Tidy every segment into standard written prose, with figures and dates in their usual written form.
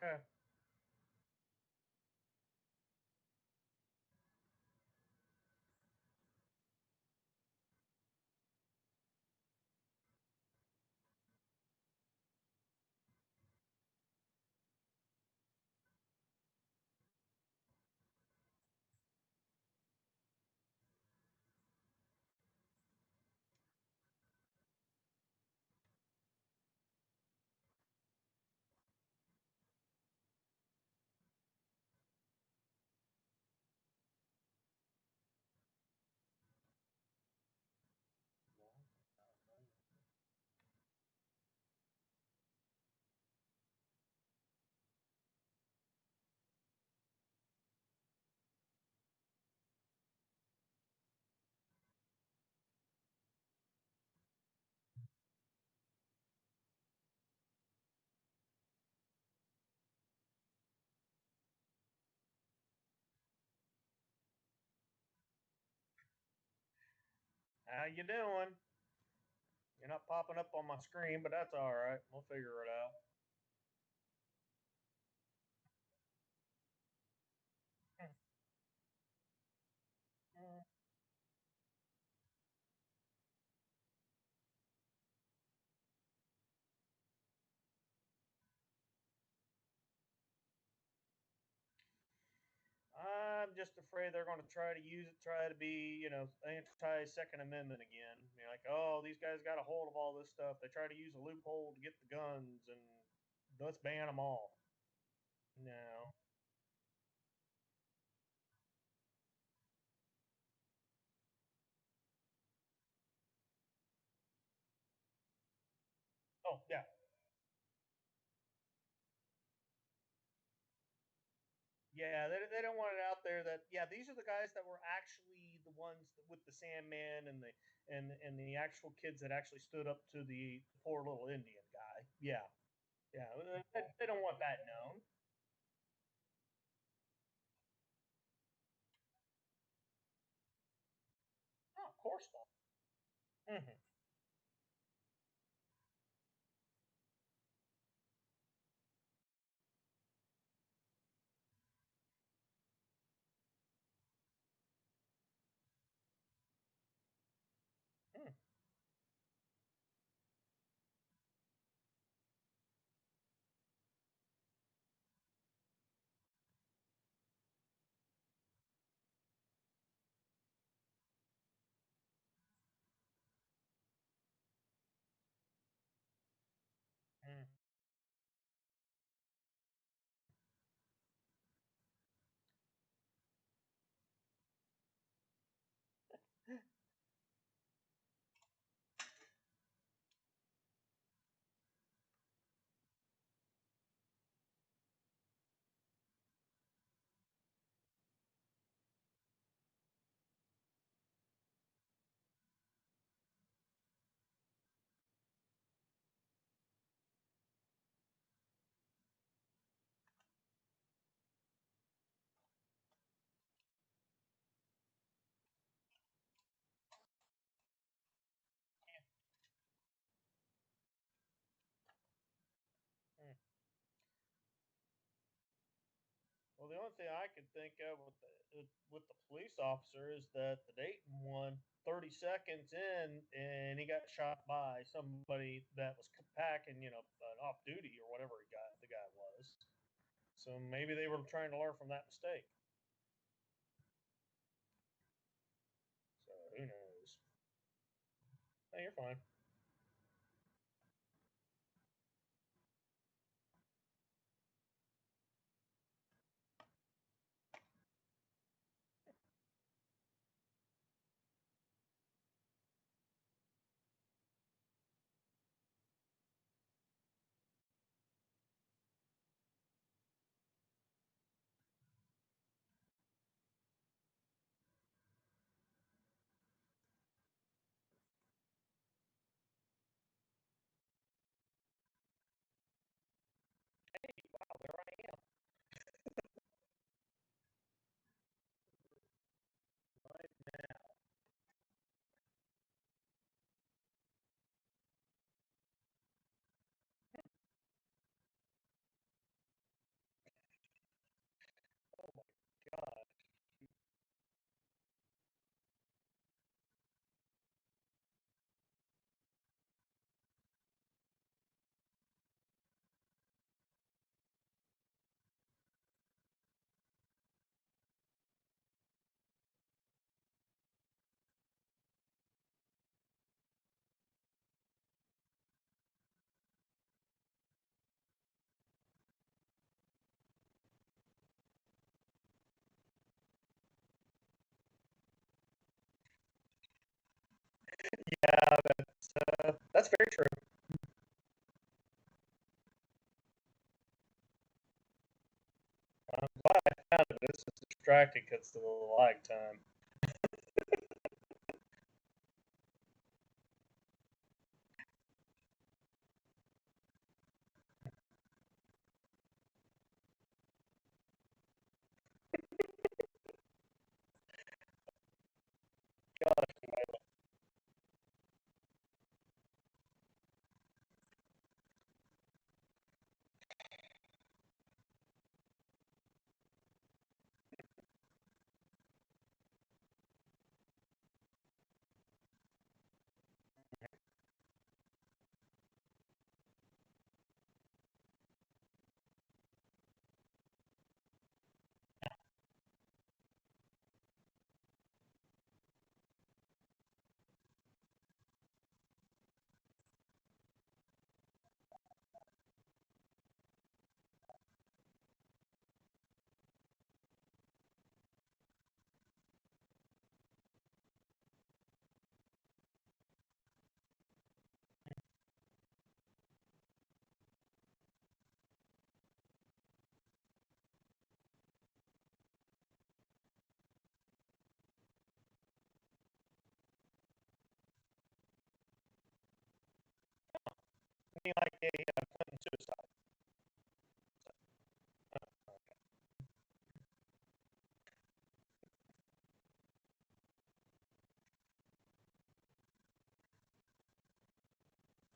Okay. How you doing? You're not popping up on my screen, but that's all right. We'll figure it out. I'm just afraid they're going to try to use it, try to be, anti Second Amendment again. Like, oh, these guys got a hold of all this stuff. They try to use a loophole to get the guns, and let's ban them all. No. Oh, yeah. Yeah, they don't want it out there that yeah, these are the guys that were actually the ones that, with the Sandman and the actual kids that actually stood up to the poor little Indian guy. Yeah, yeah, they don't want that known. Oh, of course not. Mm-hmm. Mm-hmm. Mm-hmm. Well, the only thing I could think of with the police officer is that the Dayton one, 30 seconds in, and he got shot by somebody that was packing, off duty or whatever the guy was. So maybe they were trying to learn from that mistake. So who knows? Hey, you're fine. That's very true. I'm glad I found it. This is distracting because of the lag time. Gosh, like a Clinton suicide.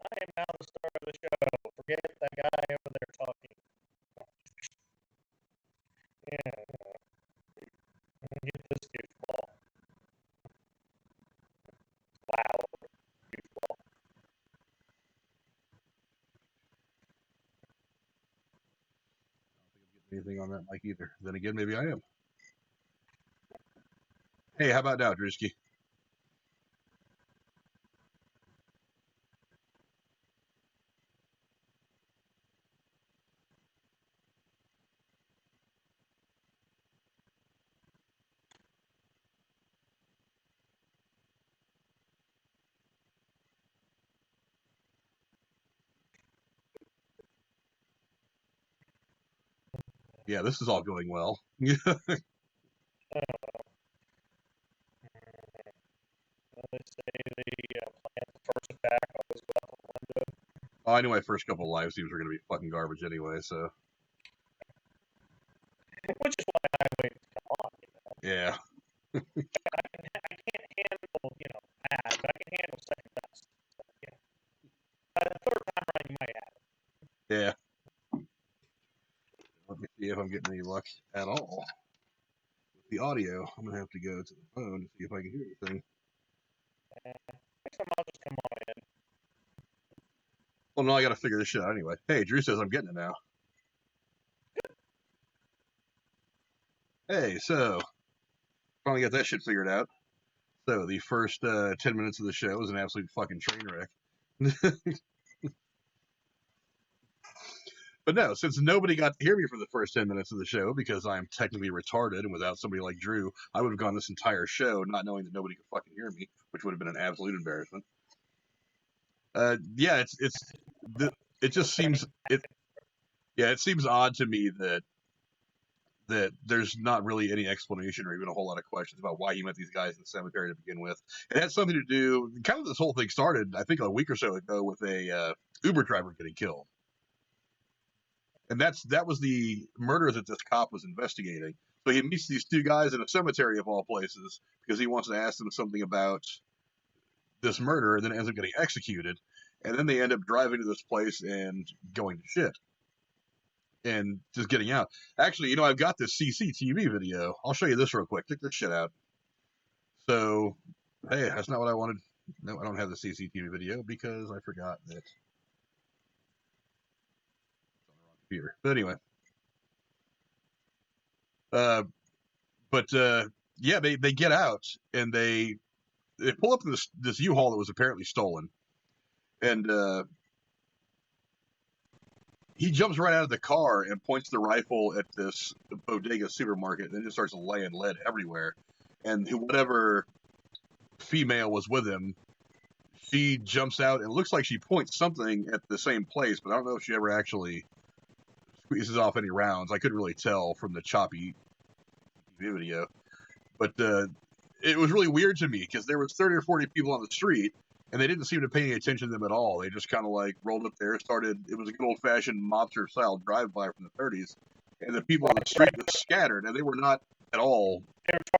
I am now the star of the show. Forget that guy over there talking. Yeah, get this goofball. Wow, goofball. Anything on that mic either. Then again, maybe I am. Hey, how about now, Drewski? Yeah, this is all going well. They say the plant the first attack always go out the window. Well, I knew my first couple live streams were going to be fucking garbage anyway, so. Which is why I waited to come on. Yeah. I can't handle, ads. I can handle second best. So, by the third time around, you might have it. Yeah. Let me see if I'm getting any luck at all with the audio. I'm going to have to go to the phone to see if I can hear anything. Next time I'll just come on in. Well, no, I got to figure this shit out anyway. Hey, Drew says I'm getting it now. Hey, so finally got that shit figured out. So the first 10 minutes of the show was an absolute fucking train wreck. But no, since nobody got to hear me for the first 10 minutes of the show because I'm technically retarded and without somebody like Drew, I would have gone this entire show not knowing that nobody could fucking hear me, which would have been an absolute embarrassment. Yeah, it just seems it seems odd to me that there's not really any explanation or even a whole lot of questions about why he met these guys in the cemetery to begin with. It had something to do, kind of this whole thing started, I think, a week or so ago with a Uber driver getting killed. And that was the murder that this cop was investigating. So he meets these two guys in a cemetery of all places because he wants to ask them something about this murder, and then ends up getting executed. And then they end up driving to this place and going to shit. And just getting out. Actually, I've got this CCTV video. I'll show you this real quick. Check this shit out. So, hey, that's not what I wanted. No, I don't have the CCTV video because I forgot that it's on the wrong computer. But anyway. Yeah, they get out and they pull up this U-Haul that was apparently stolen. And he jumps right out of the car and points the rifle at this bodega supermarket and then just starts laying lead everywhere. And whatever female was with him, she jumps out and it looks like she points something at the same place, but I don't know if she ever actually squeezes off any rounds. I couldn't really tell from the choppy video. But it was really weird to me because there was 30 or 40 people on the street, and they didn't seem to pay any attention to them at all. They just kind of like rolled up there, started. It was a good old-fashioned mobster-style drive-by from the 30s, and the people on the street were scattered, and they were not at all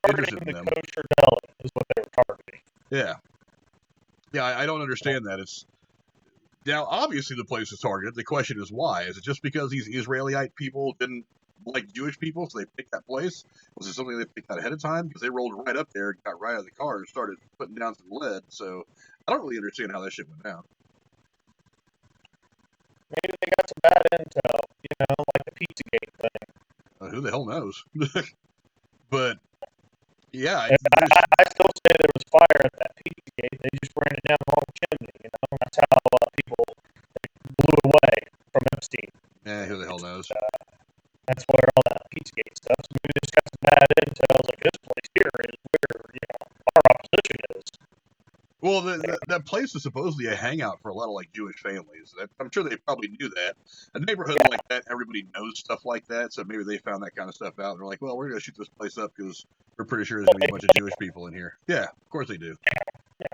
interested in them. Kosher deli is what they were targeting. Yeah, I don't understand that. It's now obviously the place is targeted. The question is why? Is it just because these Israelite people didn't like Jewish people, so they picked that place? Was it something they picked out ahead of time? Because they rolled right up there, got right out of the car, and started putting down some lead. So I don't really understand how that shit went down. Maybe they got some bad intel, like the Pizzagate thing. Who the hell knows? But yeah, I still say there was fire at that Pizzagate. They just ran it down the wrong chimney. That's how people blew away from Epstein. Yeah, who the hell knows? That's where all that Pizzagate stuff. So maybe they just got some bad intel. Like this place here is where our opposition is. Well, that place is supposedly a hangout for a lot of like Jewish families. I'm sure they probably knew that. A neighborhood like that, everybody knows stuff like that, so maybe they found that kind of stuff out and they're like, well, we're going to shoot this place up because we're pretty sure there's going to be a bunch of Jewish people in here. Yeah, of course they do. Yeah.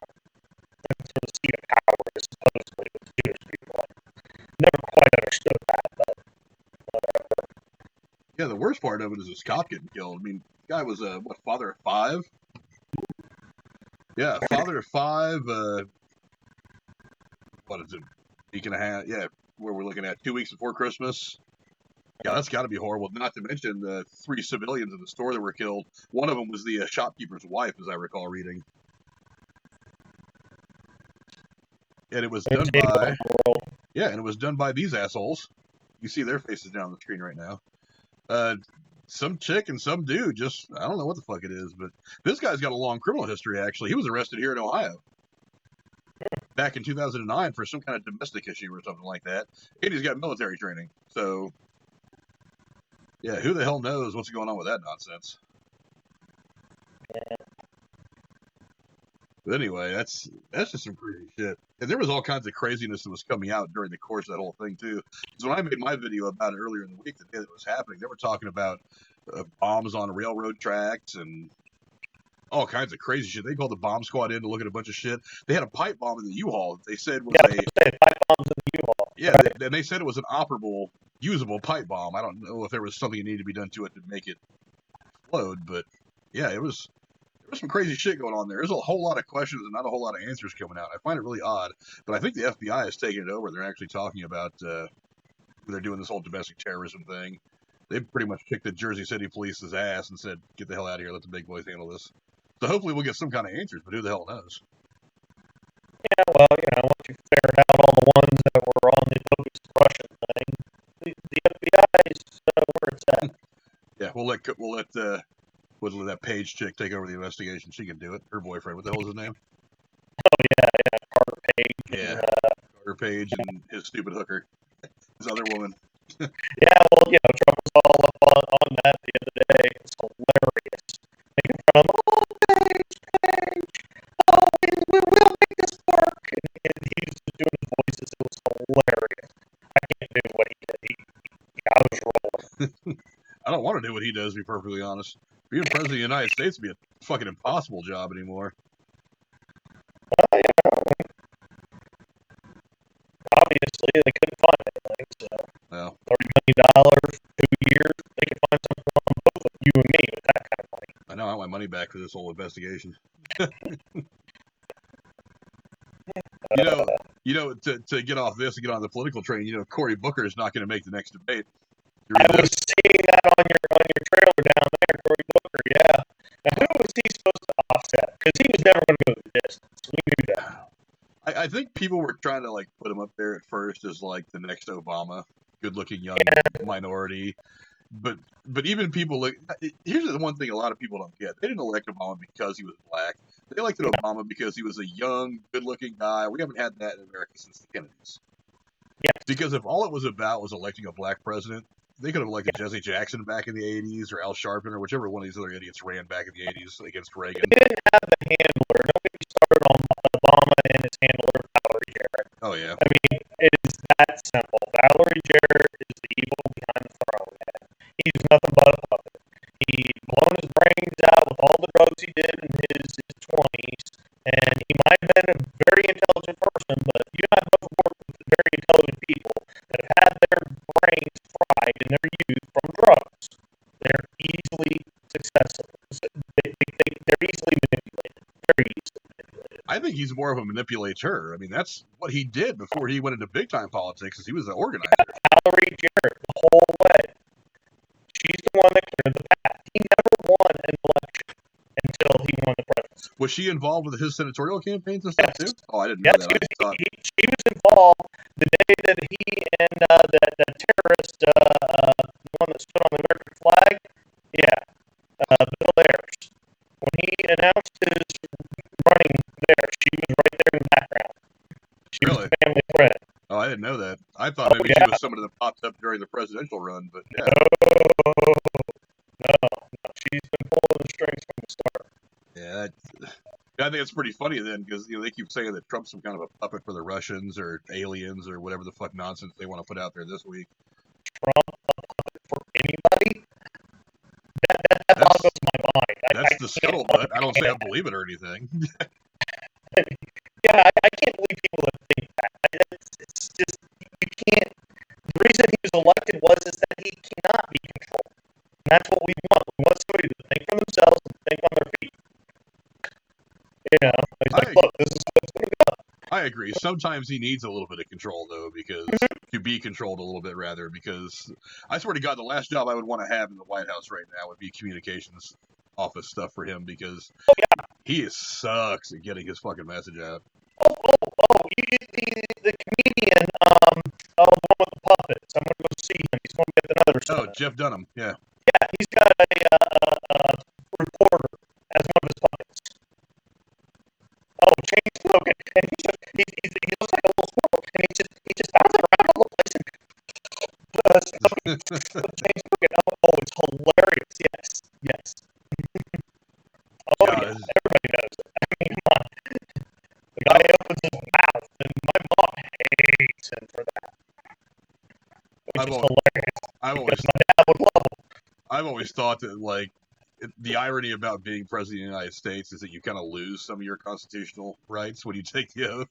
That's where the seat of power is supposedly with Jewish people. I never quite understood that, but whatever. Yeah, the worst part of it is this cop getting killed. I mean, the guy was father of 5? Yeah, father of 5. What is it? Week and a half? Yeah, where we're looking at 2 weeks before Christmas. Yeah, that's got to be horrible. Not to mention the 3 civilians in the store that were killed. One of them was the shopkeeper's wife, as I recall reading. And it was done by and it was done by these assholes. You see their faces down on the screen right now. Some chick and some dude, just, I don't know what the fuck it is, but this guy's got a long criminal history, actually. He was arrested here in Ohio back in 2009 for some kind of domestic issue or something like that. And he's got military training. So, yeah, who the hell knows what's going on with that nonsense? But anyway, that's just some crazy shit. And there was all kinds of craziness that was coming out during the course of that whole thing, too. Because when I made my video about it earlier in the week, the day that it was happening, they were talking about bombs on railroad tracks and all kinds of crazy shit. They called the bomb squad in to look at a bunch of shit. They had a pipe bomb in the U-Haul. They said was pipe bombs in the U-Haul. Yeah, right. And they said it was an operable, usable pipe bomb. I don't know if there was something that needed to be done to it to make it explode, but yeah, there was some crazy shit going on there. There's a whole lot of questions and not a whole lot of answers coming out. I find it really odd, but I think the FBI has taken it over. They're actually talking about they're doing this whole domestic terrorism thing. They pretty much kicked the Jersey City police's ass and said, get the hell out of here, let the big boys handle this. So hopefully we'll get some kind of answers, but who the hell knows? Yeah, well, once you ferret out all the ones that were on the bogus Russian thing, the FBI is where it's at. Yeah, we'll let that Page chick take over the investigation. She can do it. Her boyfriend, what the hell is his name? Oh, yeah, Carter Page. Yeah, Carter Page and his stupid hooker. His other woman. Yeah, well, Trump was all up on that the other day. It's hilarious. Making fun of, Page, we'll make this work. And he was just doing the voices. It was hilarious. I can't do what he did. I was rolling. I don't want to do what he does, to be perfectly honest. Being president of the United States would be a fucking impossible job anymore. Well, obviously, they couldn't find anything, so well, $30 million, 2 years, they could find something on both of you and me with that kind of money. I know, I want my money back for this whole investigation. To get off this and get on the political train, Cory Booker is not going to make the next debate. I was seeing that on your trailer down there, Cory Booker, yeah. Now, who was he supposed to offset? Because he was never going to go the distance. We knew that. I think people were trying to put him up there at first as the next Obama, good-looking young minority. But even people here's the one thing a lot of people don't get. They didn't elect Obama because he was black. They elected Obama because he was a young, good-looking guy. We haven't had that in America since the Kennedys. Yeah. Because if all it was about was electing a black president, they could have elected Jesse Jackson back in the 80s or Al Sharpton or whichever one of these other idiots ran back in the 80s against Reagan. They didn't have the handler. Don't get me started on Obama and his handler, Valerie Jarrett. Oh yeah. I mean, it is that simple. Valerie Jarrett is the evil behind the throne, man. He's nothing but a puppet. He blown his brains out with all the drugs he did in his 20s, and he might have been a very intelligent person, but you and I both work with very intelligent people that have had their brains fried in their youth from drugs. They're easily successful. They're easily manipulated. Very easily manipulated. I think he's more of a manipulator. I mean, that's what he did before he went into big time politics. Is he was an organizer. Valerie Jarrett, the whole way. She's the one that cleared the path. He never won an election until he won the presidency. Was she involved with his senatorial campaigns and stuff too? Oh, I didn't know that. She was involved the day that he and that terrorist, the one that stood on the American flag, Bill Ayers. When he announced his running there, she was right there in the background. She was a family friend. Oh, I didn't know that. I thought maybe she was somebody that popped up during the presidential run, but yeah. No. She's been pulling the strings from the start. Yeah, I think it's pretty funny then, because they keep saying that Trump's some kind of a puppet for the Russians or aliens or whatever the fuck nonsense they want to put out there this week. Trump a puppet for anybody? That boggles my mind. That's the scuttlebutt. I don't say I believe it or anything. Yeah, I can't believe people that think that. It's just, you can't. The reason he was elected is that he cannot be controlled. And that's what we want. We want somebody to think for themselves and think on their feet. He's like, look, this is what's going to go. I agree. Sometimes he needs a little bit of control, though, because to be controlled a little bit, rather, because I swear to God, the last job I would want to have in the White House right now would be communications office stuff for him, because he sucks at getting his fucking message out. The comedian, the one with the puppets. I'm going to go see him. He's going to get another show. Oh, Jeff Dunham, yeah. Yeah, he's got a reporter as one of his puppets. Oh, chain smoking, and he looks like a little squirrel, and he just bounces around all the place and chain smoking. Oh, it's hilarious. Yes. Everybody knows it. I mean, come on. The guy opens his mouth, and my mom hates him for that. Which is hilarious. Because my dad would love him. I've always thought that, like, the irony about being president of the United States is that you kind of lose some of your constitutional rights when you take the oath,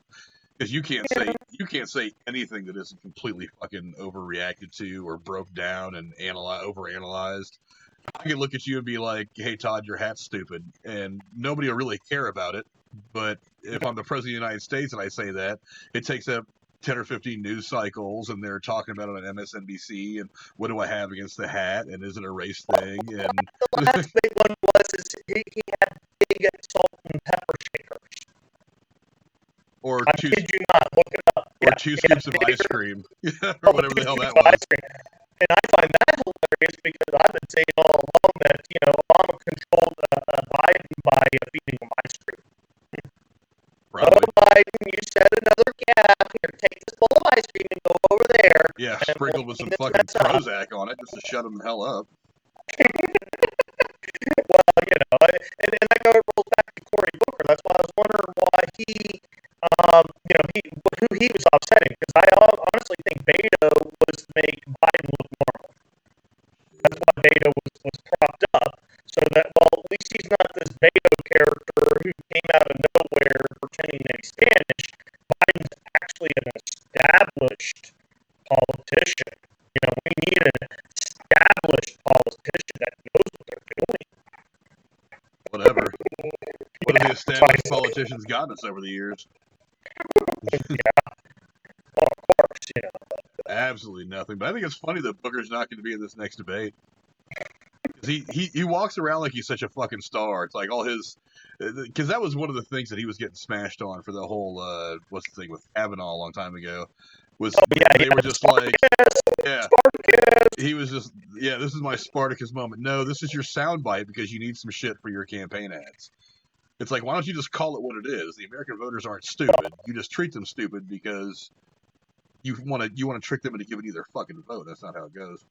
because you can't say anything that isn't completely fucking overreacted to or broke down and overanalyzed. I can look at you and be like, "Hey Todd, your hat's stupid," and nobody will really care about it. But if I'm the president of the United States and I say that, it takes up 10 or 15 news cycles, and they're talking about it on MSNBC, and what do I have against the hat, and is it a race thing? And the last big one was he had big salt and pepper shakers. Or I kid you not, look it up. Or 2 scoops of ice cream, or whatever the hell that was. And I find that hilarious because I've been saying all along that Obama controlled Biden by feeding him ice cream. Probably. Oh, Biden, you set another gap. Here, take this bowl of ice cream and go over there. Yeah, sprinkled with some fucking Prozac on it just to shut him the hell up. Well, and that rolls back to Cory Booker. That's why I was wondering why who he was upsetting. Because I honestly think Beto was to make Biden look normal. That's why Beto was propped up. So that, at least he's not this Beto character who came out of nowhere pretending that he's Spanish. Biden's actually an established politician. We need an established politician that knows what they're doing. Whatever. What have the established politicians gotten us over the years? Well, of course, Absolutely nothing. But I think it's funny that Booker's not going to be in this next debate. He walks around like he's such a fucking star. It's like all his, because that was one of the things that he was getting smashed on for the whole what's the thing with Kavanaugh a long time ago. They were just like, Spartacus. He was just, this is my Spartacus moment. No, this is your soundbite because you need some shit for your campaign ads. It's like, why don't you just call it what it is? The American voters aren't stupid. You just treat them stupid because you want to trick them into giving you their fucking vote. That's not how it goes.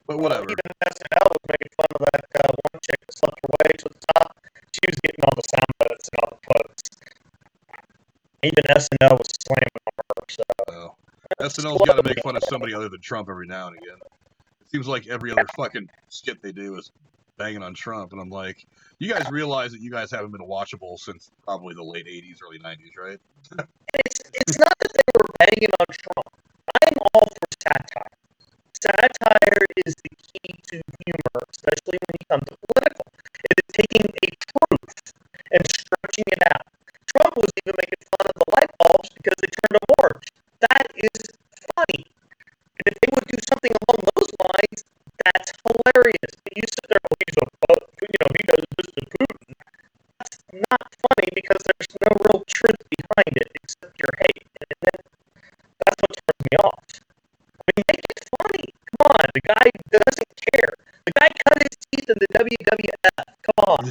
But whatever. Even SNL was making fun of that one chick that slept her way to the top. She was getting all the sound bites and all the quotes. Even SNL was slamming on her. So SNL's got to make fun of somebody other than Trump every now and again. It seems like every other fucking skit they do is banging on Trump, and I'm like, you guys realize that you guys haven't been watchable since probably the late 80s, early 90s, right? It's not that they were banging on Trump. I'm all for satire. Satire is the key to humor, especially when you come to political. It is taking a truth and stretching it out. Trump was even making fun of the light bulbs because they turned them orange. That is funny. And if they would do something along those lines, that's hilarious. But you sit there, he does this to Putin. That's not funny because there's no real truth behind it except your hate. And that's what turns me off. I mean, make it funny. Come on, the guy doesn't care. The guy cut his teeth in the WWF. Come on.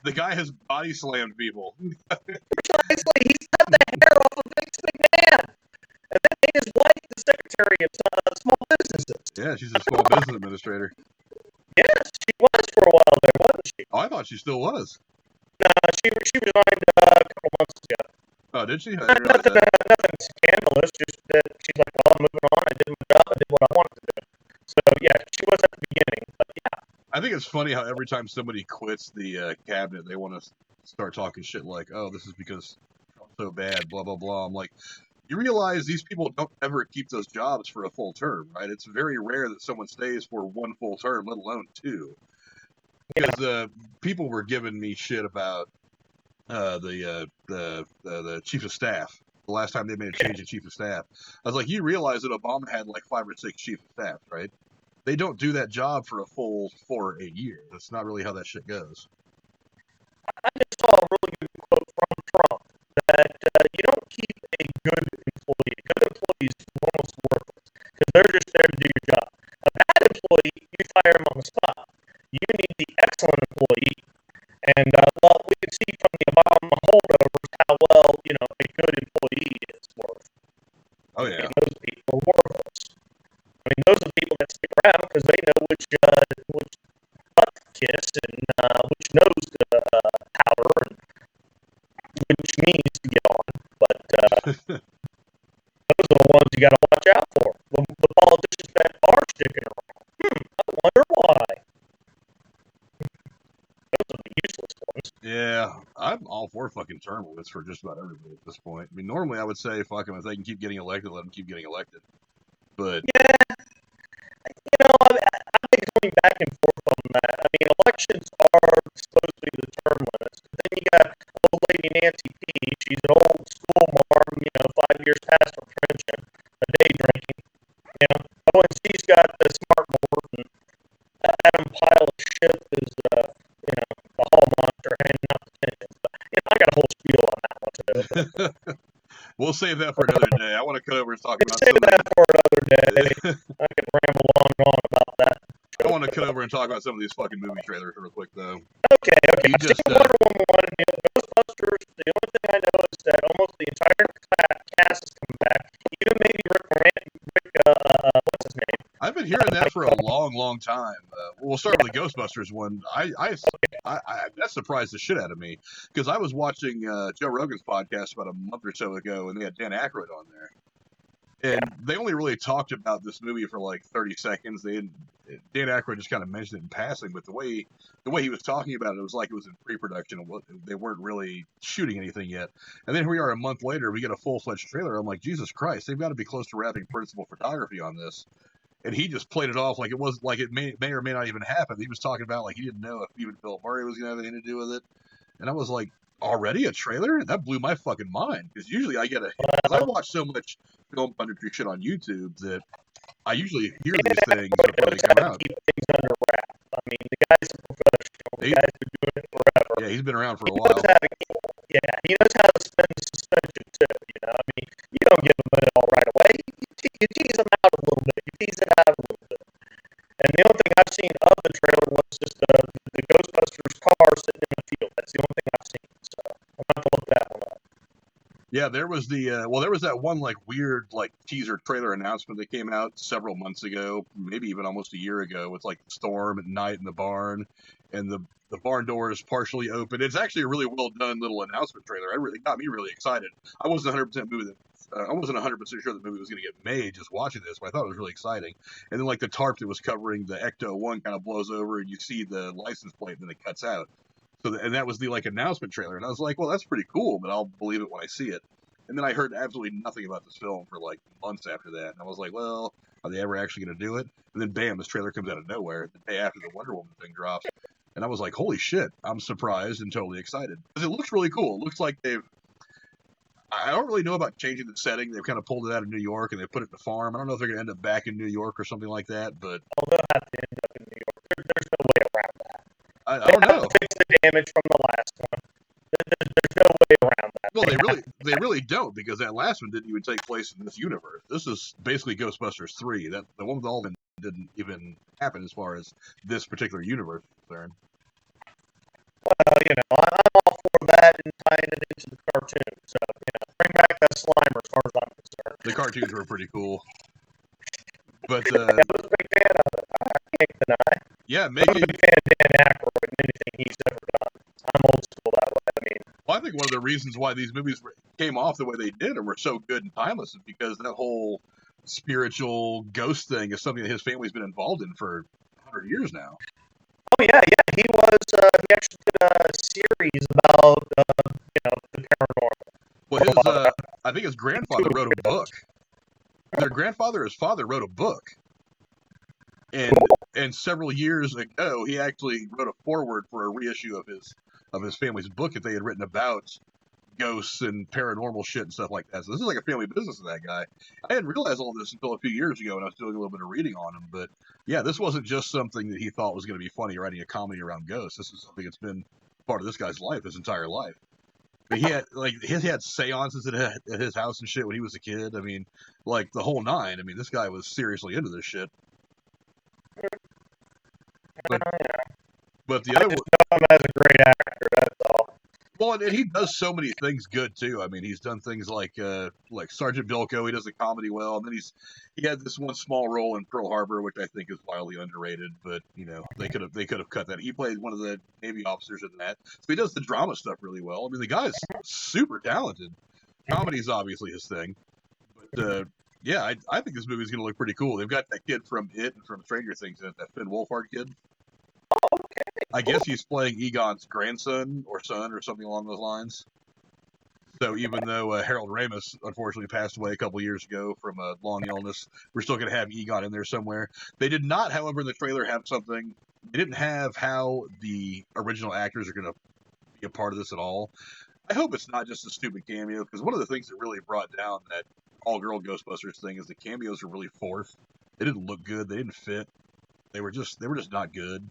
The guy has body slammed people. Precisely, he's cut the hair off of Vince McMahon. And then made his wife the secretary of small businesses. Yeah, she's a small business administrator. Yes, she was for a while there, wasn't she? Oh, I thought she still was. No, she resigned a couple months ago. Oh, did she? Nothing scandalous, just that she's like, well, I'm moving on. I did my job. I did what I wanted to do. So, yeah, she was at the beginning. But, yeah. I think it's funny how every time somebody quits the cabinet, they want to start talking shit like, oh, this is because Trump's so bad, blah, blah, blah. I'm like, you realize these people don't ever keep those jobs for a full term, right? It's very rare that someone stays for one full term, let alone two. Because people were giving me shit about the chief of staff. The last time they made a change in chief of staff, I was like, you realize that Obama had like 5 or 6 chief of staff, right? They don't do that job for a full 4 or 8 years. That's not really how that shit goes. I just saw a really good quote from Trump that you don't keep a good employee. A good employee is almost worthless because they're just there to do your job. A bad employee, you fire them on the spot. You need the excellent employee. And, well, we can see from the Obama holdovers how well, a good employee is worth. Oh, yeah. And those people are worthless. I mean, those are the people that stick around because they know which butt to kiss and which nose to powder and which knees to get on. But those are the ones you got to watch out for. The politicians that are sticking around. I wonder why. Those are the useless ones. Yeah, I'm all for fucking term limits for just about everybody at this point. I mean, normally I would say, fuck them, if they can keep getting elected, let them keep getting elected. But yeah, I've been going back and forth on that. I mean, elections are supposed to be the term limits, but then you got old lady Nancy P. She's an old school marm, 5 years past her pension, a day drinking. Oh, and she's got the smart board, and Adam Pile of shit is, a hall monster handing out the pensions. But, I got a whole spiel on that one too. We'll save that for another day. I want to cut over and talk about save that for another day. I could ramble on and on about that. I want to cut over and talk about some of these fucking movie trailers real quick, though. Okay. I've seen Wonder Woman 1 and Ghostbusters. The only thing I know is that almost the entire cast is coming back. Even maybe Rick what's his name? I've been hearing that for a long, long time. We'll start with the Ghostbusters one. That surprised the shit out of me because I was watching Joe Rogan's podcast about a month or so ago, and they had Dan Aykroyd on there. And they only really talked about this movie for like 30 seconds. Dan Aykroyd just kind of mentioned it in passing, but the way he was talking about it was like it was in pre-production. They weren't really shooting anything yet. And then here we are a month later, we get a full-fledged trailer. I'm like, Jesus Christ, they've got to be close to wrapping principal photography on this. And he just played it off like it was like it may or may not even happen. He was talking about like he didn't know if even Bill Murray was going to have anything to do with it. And I was like, already a trailer? That blew my fucking mind. Because usually I watch so much film punditry shit on YouTube that I usually hear these things before they come out. Keep things under wrap. I mean, the guy's a professional. The guy's been doing it forever. Yeah, he's been around for a while. He knows how to spend the suspension too. I mean, you don't give him it all right away. You tease him out a little bit. You tease it out a little bit. And the only thing I've seen of the trailer was just the Ghostbusters car sitting in the field. That's the only thing I've seen. So I'm going to look that one up. Yeah, there was there was that one like weird like teaser trailer announcement that came out several months ago, maybe even almost a year ago, with like storm at night in the barn, and the barn door is partially open. It's actually a really well done little announcement trailer. It got me really excited. I wasn't 100% I wasn't 100% sure the movie was going to get made just watching this, but I thought it was really exciting. And then like the tarp that was covering the Ecto-1 kind of blows over, and you see the license plate, and then it cuts out. So and that was the like announcement trailer, and I was like, well, that's pretty cool, but I'll believe it when I see it. And then I heard absolutely nothing about this film for like months after that, and I was like, well, are they ever actually going to do it? And then bam, this trailer comes out of nowhere the day after the Wonder Woman thing drops, and I was like, holy shit, I'm surprised and totally excited because it looks really cool. It looks like I don't really know about changing the setting. They've kind of pulled it out of New York and they put it in the farm. I don't know if they're going to end up back in New York or something like that, but they'll have to end up in New York. There's no way around that. I don't know. Fix the damage from the last one. There's no way around that. Well, they really don't, because that last one didn't even take place in this universe. This is basically Ghostbusters 3. That the one with all of them didn't even happen as far as this particular universe is concerned. Well, I'm all for that and tying it into the cartoon. So, bring back that Slimer as far as I'm concerned. The cartoons were pretty cool. But I was a big fan of it. I can't deny. Yeah, I'm a big fan of Dan Aykroyd and anything he's ever done. I'm old school that way. Well, I think one of the reasons why these movies came off the way they did and were so good and timeless is because that whole spiritual ghost thing is something that his family's been involved in for 100 years now. Oh yeah. He actually did a series about the paranormal. Well, I think his grandfather wrote a book. Their grandfather or his father wrote a book. And several years ago, he actually wrote a foreword for a reissue of his family's book that they had written about ghosts and paranormal shit and stuff like that. So this is like a family business of that guy. I didn't realize all this until a few years ago when I was doing a little bit of reading on him. But yeah, this wasn't just something that he thought was going to be funny, writing a comedy around ghosts. This is something that's been part of this guy's life, his entire life. He had seances at his house and shit when he was a kid. Like the whole nine. This guy was seriously into this shit. But the other one, know him as a great actor. That's all. Well, and he does so many things good too. He's done things like Sergeant Bilko. He does the comedy well, and then he had this one small role in Pearl Harbor, which I think is wildly underrated. But they could have cut that. He played one of the Navy officers in that, so he does the drama stuff really well. The guy's super talented. Comedy's obviously his thing, but yeah, I think this movie's gonna look pretty cool. They've got that kid from It and from Stranger Things in it, that Finn Wolfhard kid. Oh, okay. I guess he's playing Egon's grandson or son or something along those lines. So even though Harold Ramis unfortunately passed away a couple years ago from a long illness, we're still going to have Egon in there somewhere. They did not, however, in the trailer have something. They didn't have how the original actors are going to be a part of this at all. I hope it's not just a stupid cameo, because one of the things that really brought down that all-girl Ghostbusters thing is the cameos were really forced. They didn't look good. They didn't fit. They were just not good.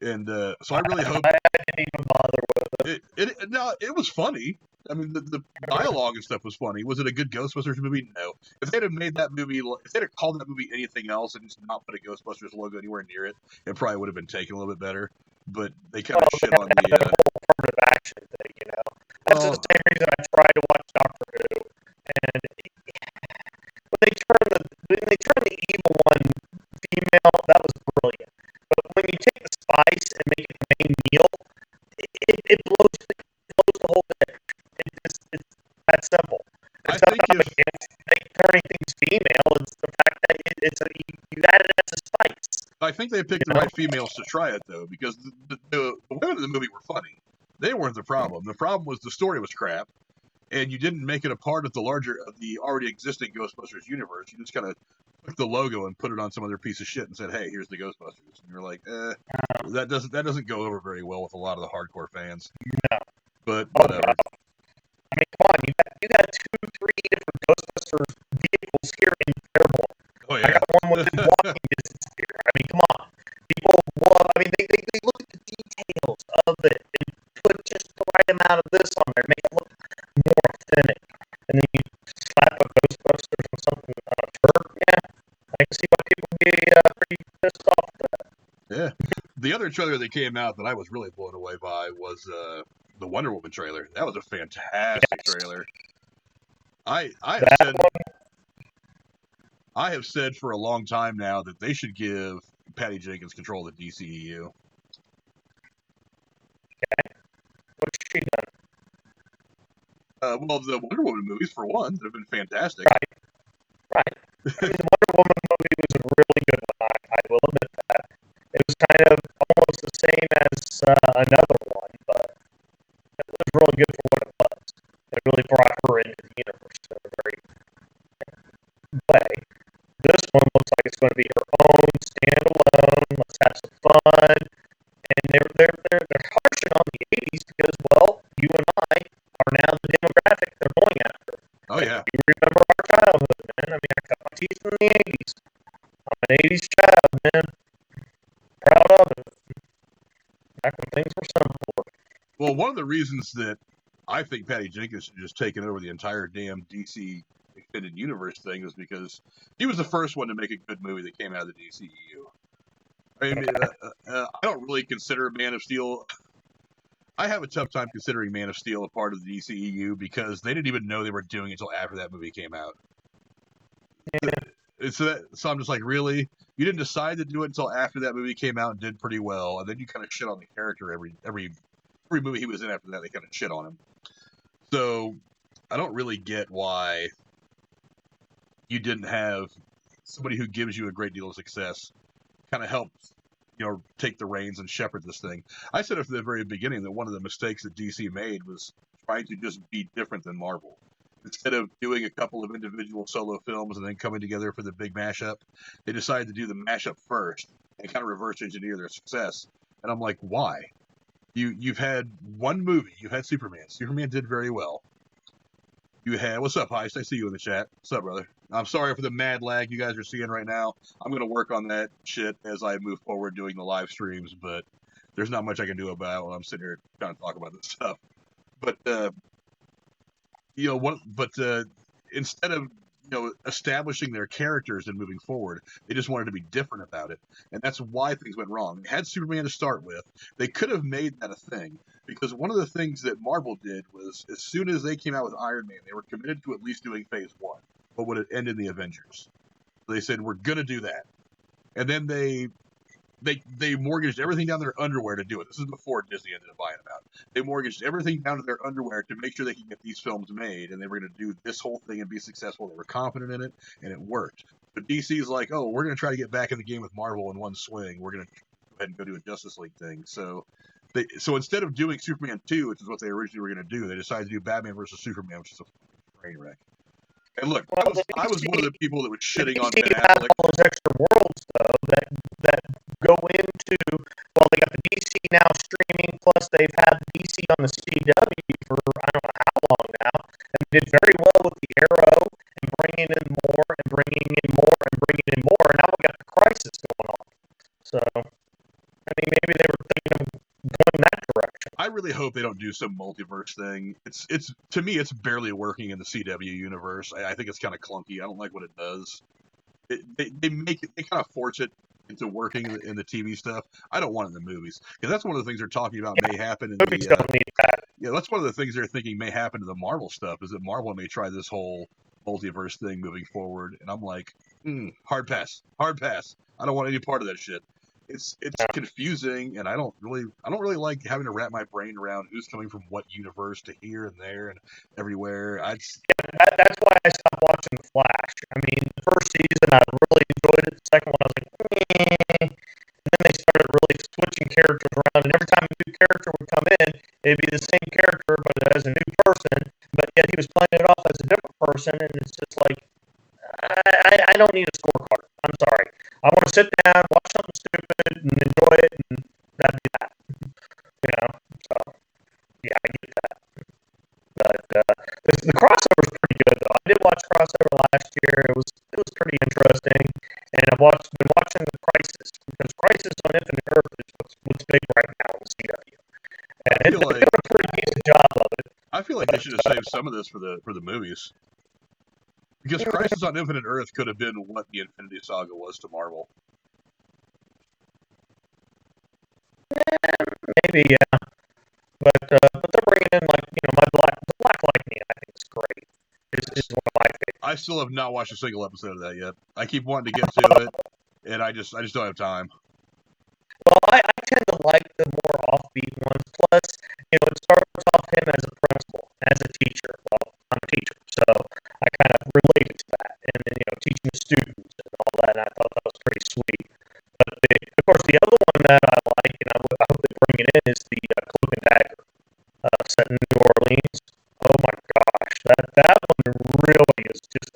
And so I really hope. I didn't even bother with it. It was funny. The dialogue and stuff was funny. Was it a good Ghostbusters movie? No. If they'd have made that movie, if they'd have called that movie anything else and just not put a Ghostbusters logo anywhere near it, it probably would have been taken a little bit better. But they kind of shit on the whole affirmative action thing. That's the same reason I tried to watch Doctor Who, and when they turn the evil one female, that was brilliant. But when you take the spice and make it the main meal, it blows the whole thing. It's that simple. It's not that I'm against turning things female. It's the fact that you add it as a spice. I think they picked the right females to try it, though, because the women in the movie were funny. They weren't the problem. The problem was the story was crap, and you didn't make it a part of the already existing Ghostbusters universe. You just kind of took the logo and put it on some other piece of shit and said, "Hey, here's the Ghostbusters." And you're like, that doesn't go over very well with a lot of the hardcore fans. No. But whatever. No. Come on, you got 2-3 different Ghostbusters vehicles here in Fairborn. Oh yeah. I got one within walking distance here. Come on. People love. They look at the details of it and put just the right amount of this on there, make it look more authentic. And then you slap a Ghostbusters on something on a turd. Yeah, I can see why people would be pretty pissed off at that. Yeah. The other trailer that came out that I was really blown away by was the Wonder Woman trailer. That was a fantastic trailer. I I have said for a long time now that they should give Patty Jenkins control of the DCEU. Okay. What's she done? Well, the Wonder Woman movies, for one, that have been fantastic. Right. I mean, the Wonder Woman movie was a really good one. I will admit that. It was kind of almost the same as another one, but it was really good for what it was. It really brought her into the universe in a very way. This one looks like it's going to be her own standalone. Let's have some fun. And they're harshing on the 80s because, well, you and I are now the demographic they're going after. Oh, yeah. You remember our childhood, man. I mean, I cut my teeth in the 80s. I'm an 80s child, man. Proud of it. Back when things were simple. Well, one of the reasons that I think Patty Jenkins should just taken over the entire damn DC Extended Universe thing is because he was the first one to make a good movie that came out of the DCEU. I mean, I don't really consider Man of Steel. I have a tough time considering Man of Steel a part of the DCEU because they didn't even know they were doing it until after that movie came out. Yeah. So I'm just like, really? You didn't decide to do it until after that movie came out and did pretty well, and then you kind of shit on the character every movie he was in after that. They kind of shit on him. So I don't really get why you didn't have somebody who gives you a great deal of success kind of help, take the reins and shepherd this thing. I said it from the very beginning that one of the mistakes that DC made was trying to just be different than Marvel. Instead of doing a couple of individual solo films and then coming together for the big mashup, they decided to do the mashup first and kind of reverse engineer their success. And I'm like, why? You've had one movie. You've had Superman. Superman did very well. You had, what's up, Heist? I see you in the chat. What's up, brother? I'm sorry for the mad lag you guys are seeing right now. I'm going to work on that shit as I move forward doing the live streams, but there's not much I can do about it while I'm sitting here trying to talk about this stuff. But, instead of, establishing their characters and moving forward, they just wanted to be different about it. And that's why things went wrong. They had Superman to start with. They could have made that a thing. Because one of the things that Marvel did was, as soon as they came out with Iron Man, they were committed to at least doing Phase 1. But would it end in the Avengers? So they said, we're going to do that. And then they mortgaged everything down to their underwear to do it. This is before Disney ended up buying them out. They mortgaged everything down to their underwear to make sure they could get these films made, and they were going to do this whole thing and be successful. They were confident in it, and it worked. But DC's like, oh, we're going to try to get back in the game with Marvel in one swing. We're going to go ahead and go do a Justice League thing. So instead of doing Superman 2, which is what they originally were going to do, they decided to do Batman versus Superman, which is a train wreck. And look, I was one of the people that was shitting on Ben Affleck. All those extra worlds, though, that go into, well, they got the DC Now streaming, plus they've had DC on the CW for I don't know how long now, and did very well with the Arrow, and bringing in more, and bringing in more, and bringing in more, and now we got the Crisis going on. So, I mean, maybe they were thinking of going that direction. I really hope they don't do some multiverse thing. It's to me, it's barely working in the CW universe. I think it's kind of clunky. I don't like what it does. They kind of force it into working in the TV stuff. I don't want it in the movies because that's one of the things they're talking about may happen in movies don't need that. Yeah, that's one of the things they're thinking may happen to the Marvel stuff is that Marvel may try this whole multiverse thing moving forward, and I'm like, hard pass. I don't want any part of that shit. It's confusing, and I don't really like having to wrap my brain around who's coming from what universe to here and there and everywhere. That's why I stopped watching The Flash. I mean, the first season I really enjoyed it. The second one I was like, And then they started really switching characters around, and every time a new character would come in, it'd be the same character but as a new person. But yet he was playing it off as a different person, and it's just like, I don't need a scorecard. I'm sorry. I want to sit down, watch something stupid, and enjoy it, and that'd be that. So, yeah, I get that. But the crossover's pretty good, though. I did watch Crossover last year. It was pretty interesting, and I've been watching the Crisis, because Crisis on Infinite Earth is what's big right now in CW. And they're doing a pretty decent job of it. I feel like they should have saved some of this for the movies. Because Crisis on Infinite Earth could have been what the Infinity Saga was to Marvel. Maybe, yeah. But they're bringing in, like, the Black Lightning, I think it's great. is one of my favorites. I still have not watched a single episode of that yet. I keep wanting to get to it, and I just don't have time. Well, I tend to like the more offbeat ones. Plus, it starts off him as a principal, as a teacher. Well, I'm a teacher, so I kind of related to that, and then teaching the students and all that. And I thought that was pretty sweet. But of course, the other one that I like, and I hope they bring it in, is the Cloak and Dagger set in New Orleans. Oh my gosh, that one really is just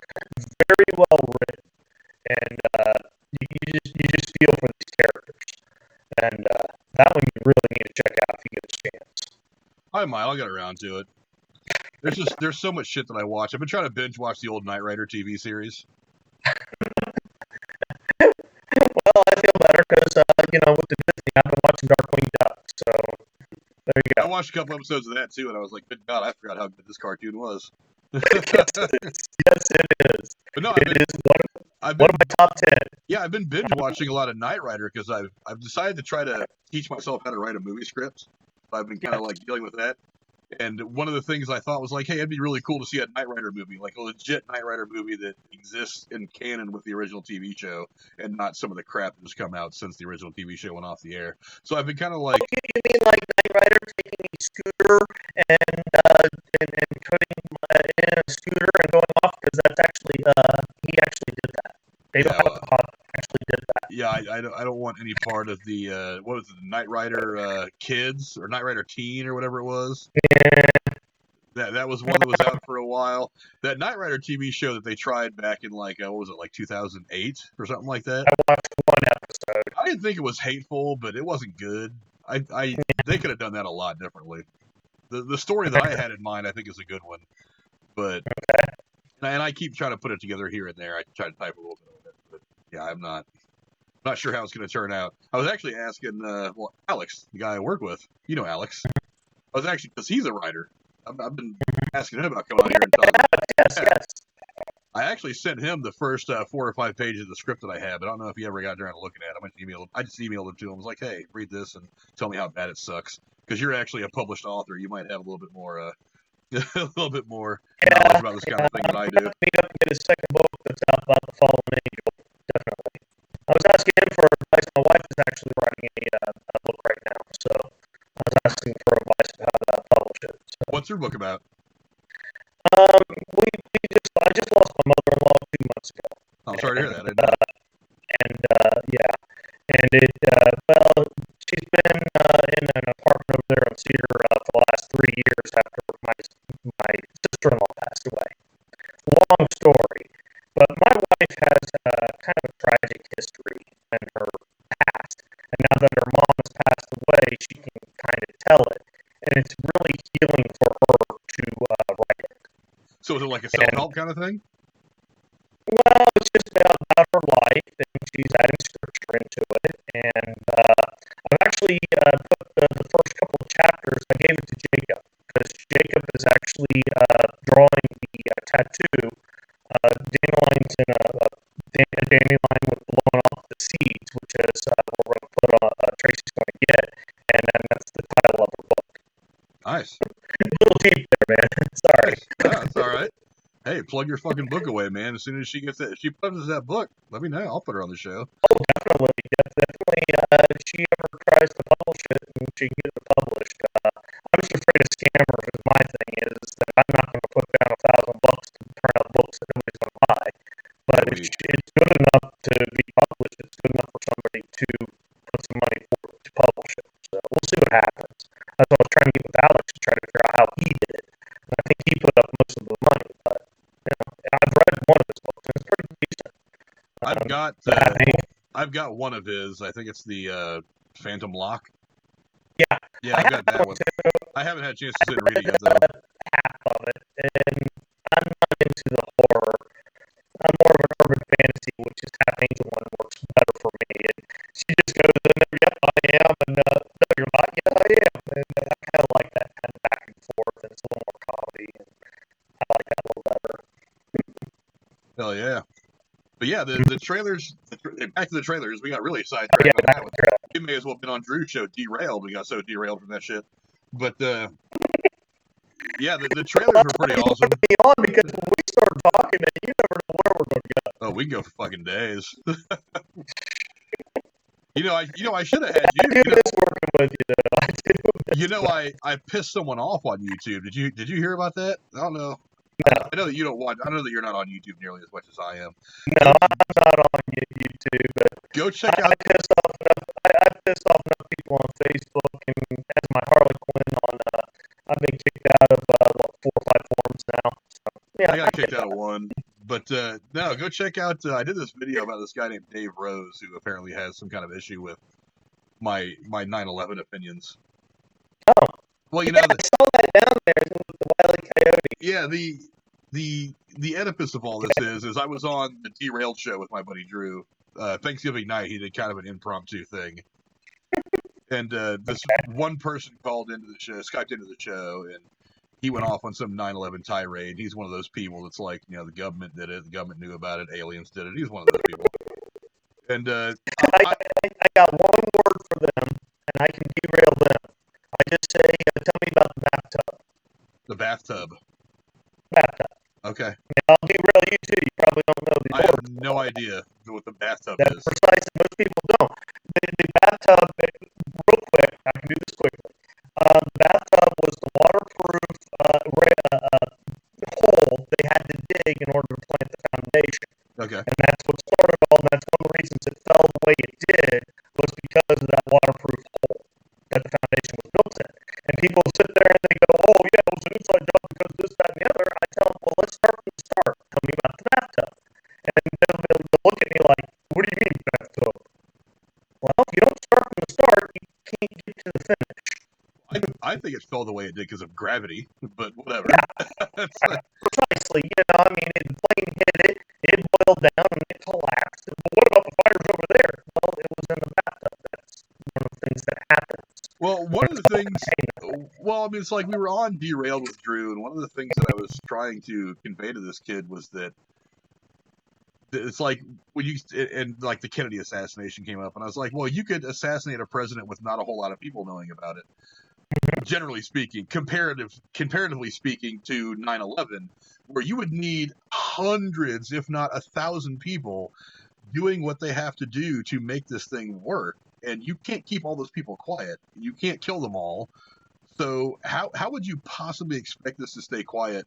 very well written, and you just feel for these characters. And that one you really need to check out if you get a chance. I might. I'll get around to it. There's so much shit that I watch. I've been trying to binge watch the old Knight Rider TV series. Well, I feel better because with the Disney, I've been watching Darkwing Duck. So there you go. I watched a couple episodes of that too, and I was like, "Good God, I forgot how good this cartoon was." Yes, it is. But no, it is one of my top 10. Yeah, I've been binge watching a lot of Knight Rider because I've decided to try to teach myself how to write a movie script. So I've been kind of like dealing with that. And one of the things I thought was like, hey, it'd be really cool to see a Knight Rider movie, like a legit Knight Rider movie that exists in canon with the original TV show, and not some of the crap that's come out since the original TV show went off the air. So I've been kind of like, you mean like Knight Rider taking a scooter and putting in a scooter and going off, because that's actually he actually did that. They don't actually did that. Yeah, I don't want any part of the what was it, the Knight Rider Kids or Knight Rider Teen or whatever it was. Yeah. That was one that was out for a while. That Knight Rider TV show that they tried back in like what was it, like 2008 or something like that. I watched one episode. I didn't think it was hateful, but it wasn't good. They could have done that a lot differently. The story that I had in mind, I think, is a good one, but and I keep trying to put it together here and there. I try to type a little bit of it, but yeah, I'm not sure how it's going to turn out. I was actually asking, Alex, the guy I work with, Alex. I was actually, because he's a writer. I've been asking him about coming on here and talking. Yes. I actually sent him the first 4 or 5 pages of the script that I have. I don't know if he ever got around to looking at it. I just emailed him to him. I was like, hey, read this and tell me how bad it sucks. Because you're actually a published author. You might have a little bit more knowledge about this kind of thing than I do. Meet up and get his second book that's out about the fallen angel. Definitely. I was asking him for advice. My wife is actually writing a book right now, so I was asking for advice on how to publish it. So. What's your book about? I just lost my mother-in-law 2 months ago. I'm sorry to hear that. She's been in an apartment over there on Cedar for the last 3 years after my sister-in-law passed away. Long story, but my wife has kind of a tragic history in her past, and now that her mom has passed away, she can kind of tell it, and it's really healing for her to write it. So is it like a self-help kind of thing? Well, it's just about her life, and she's adding scripture into it. And I've actually put the first couple of chapters, I gave it to Jacob, because Jacob is actually drawing the tattoo, dandelions in a dandelion with blowing off the seeds, which is what we're going to put on, Tracy's going to get, and then that's the title of her book. Nice. A little deep there, man. Sorry. No, that's all right. Hey, plug your fucking book away, man. As soon as she gets that, if she publishes that book, let me know. I'll put her on the show. Oh, definitely. If she ever tries to publish it and she can get it published, I'm just afraid of scammers. Is my thing is that I'm not going to put down $1,000 to turn out books that nobody's going to buy. But if it's good enough to be published, it's good enough for somebody to put some money for it to publish it. So we'll see what happens. That's what I was trying to get with Alex to try to figure out how he did it. And I think he put up most of the money, but I've read one of his books and it's pretty decent. I've got one of his. I think it's the Phantom Lock. Yeah, I've got that one. I haven't had a chance to sit and read it yet, though. Half of it, and I'm not into the horror. I'm more of an urban fantasy, which is half Angel one works better for me. And she just goes in there, yep, I am, and no, you're not, yes, I am. And I kind of like that kind of back and forth, and it's a little more comedy, and I like that a little better. Hell yeah. But yeah, the trailers, back to the trailers, we got really sidetracked on that one. We may as well have been on Drew's show, Derailed. We got so derailed from that shit. But, yeah, the trailers were pretty awesome. On because we talking, and you never know where we're going to go. Oh, we can go for fucking days. I should have had you. I do miss working with you, though. I do. I pissed someone off on YouTube. Did you hear about that? I don't know. No. I know that you don't watch. I know that you're not on YouTube nearly as much as I am. No, I'm not on YouTube, but go check out. I pissed off enough people on Facebook, and as my Harley Quinn on, I've been kicked out of 4 or 5 forums now. So, yeah, I got kicked out of one. But no, go check out. I did this video about this guy named Dave Rose, who apparently has some kind of issue with my 9/11 opinions. Oh, well, I saw that down there with the Wile E. Coyote. Yeah, the Oedipus of all this is I was on the Derailed show with my buddy Drew. Thanksgiving night, he did kind of an impromptu thing, and this one person called into the show, Skyped into the show, and he went off on some 9/11 tirade. He's one of those people that's like, the government did it, the government knew about it, aliens did it. He's one of those people. And I got one word for them, and I can derail them. I just say, tell me about the bathtub. The bathtub. Bathtub. Okay. And I'll derail you too. You probably don't know the I word. have no idea what the bathtub That's is. precisely. Most people don't. The bathtub, real quick, I can do this quickly. The bathtub was the waterproof hole they had to dig in order to plant the foundation. Okay. And that's what started all, and that's one of the reasons it fell the way it did, was because of that waterproof hole that the foundation was built in. And people sit there and they go, oh yeah, it was an inside job because this, that, and the other. I tell them, well, let's start from the start. Tell me about the bathtub. And they'll look at me like, what do you mean bathtub? Well, if you don't start from the start, you can't get to the finish. I think it fell the way it did because of gravity, but whatever. Yeah, precisely. I mean, the plane hit it boiled down, and it collapsed. But what about the fires over there? Well, it was in the bathtub. That's one of the things that happens. Well, one of the things, it's like we were on Derailed with Drew, and one of the things that I was trying to convey to this kid was that it's like when like the Kennedy assassination came up, and I was like, well, you could assassinate a president with not a whole lot of people knowing about it. Generally speaking, comparatively speaking to 9/11, where you would need hundreds, if not 1,000 people doing what they have to do to make this thing work. And you can't keep all those people quiet. You can't kill them all. So how would you possibly expect this to stay quiet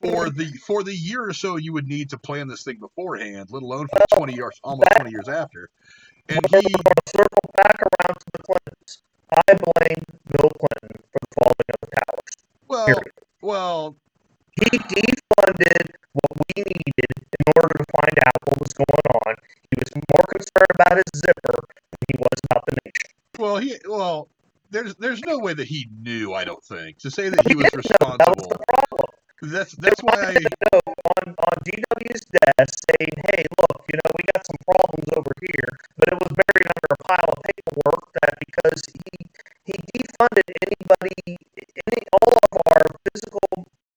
for the year or so you would need to plan this thing beforehand, let alone for 20 years, almost 20 years after? And we're going to circle back around to the Clintons. I blame Bill Clinton for the falling of the towers. Well, he defunded what we needed in order to find out what was going on. He was more concerned about his zipper than he was about the nation. There's no way that he knew. I don't think to say that he was responsible. That was the problem. That's why on DW's desk saying, "Hey, look, we got some problems over here," but it was buried under a pile of paperwork that because he defunded anybody